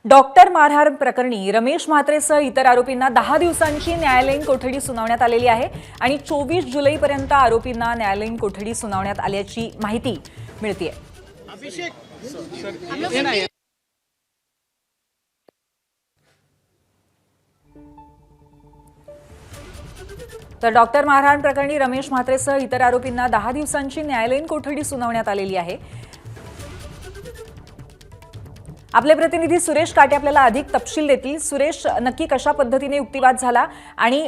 Doctor मारहाण प्रकरणी रमेश म्हात्रेसह इतर आरोपींना 10 दिवसांची न्यायालयीन कोठडी सुनावण्यात आलेली आहे आणि 24 जुलैपर्यंत आरोपींना न्यायालयीन कोठडी सुनावण्यात आल्याची माहिती मिळतेय। तर डॉक्टर मारहाण प्रकरणी रमेश म्हात्रेसह इतर आरोपींना 10 दिवसांची न्यायालयीन कोठडी सुनावण्यात आलेली आहे। आपले प्रतिनिधी सुरेश काटे आपल्याला अधिक तपशील देतील। सुरेश, नक्की कशा पद्धतीने युक्तिवाद झाला आणि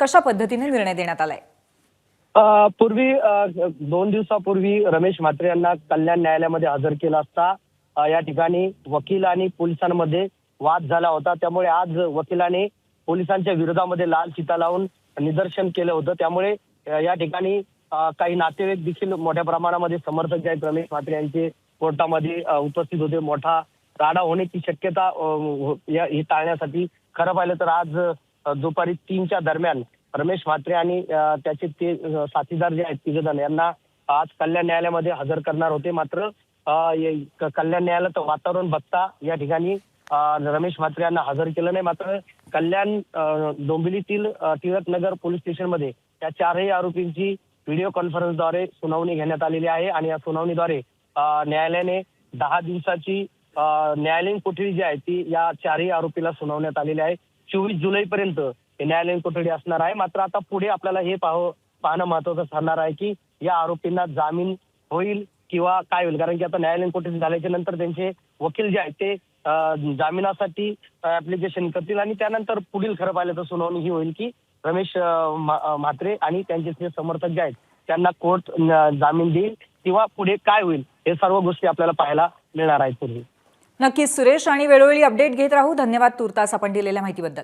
कशा पद्धतीने निर्णय देण्यात आलाय? पूर्वी 2 दिवसापूर्वी रमेश म्हात्रे यांना कल्याण न्यायालयामध्ये हजर केलं असता या ठिकाणी वकील आणि पोलिसांमध्ये वाद झाला होता। त्यामुळे आज वकिलाने पोलिसांच्या विरोधामध्ये लाल चिता लावून निदर्शन केलं होतं। त्यामुळे या ठिकाणी काही नातेवाईक देखील मोठ्या प्रमाणामध्ये समर्थक जे आहेत रमेश म्हात्रे यांचे कोर्टामध्ये उपस्थित होते। मोठा राडा होण्याची शक्यता ही टाळण्यासाठी खरं पाहिलं तर आज दुपारी 3च्या दरम्यान रमेश म्हात्रे आणि त्याचे ते साथीदार जे आहेत तिघजण यांना आज कल्याण न्यायालयामध्ये हजर करणार होते। मात्र कल्याण न्यायालयाचं वातावरण बघता या ठिकाणी रमेश म्हात्रे यांना हजर केलं नाही। मात्र कल्याण डोंबिवलीतील टिळकनगर पोलीस स्टेशनमध्ये या 4ही आरोपींची व्हिडिओ कॉन्फरन्सद्वारे सुनावणी घेण्यात आलेली आहे आणि या सुनावणीद्वारे न्यायालयाने 10 दिवसाची न्यायालयीन कोठडी जी आहे ती या 4ही आरोपीला सुनावण्यात आलेली आहे। 24 जुलैपर्यंत हे न्यायालयीन कोठडी असणार आहे। मात्र आता पुढे आपल्याला हे पाहणं महत्त्वाचं ठरणार आहे की या आरोपींना जामीन होईल किंवा काय होईल, कारण की आता न्यायालयीन कोठडी झाल्याच्या नंतर त्यांचे वकील जे आहेत ते जामिनासाठी ऍप्लिकेशन करतील आणि त्यानंतर पुढील खरं पाहिलं तर सुनावणी ही होईल की रमेश म्हात्रे आणि त्यांचे जे समर्थक जे आहेत त्यांना कोर्ट जामीन देईल किंवा पुढे काय होईल हे सर्व गोष्टी आपल्याला पाहायला मिळणार आहेत पुढे। नक्कीच सुरेश, आणि वेळोवेळी अपडेट घेत राहू। धन्यवाद तुर्तास आपण दिलेल्या माहितीबद्दल।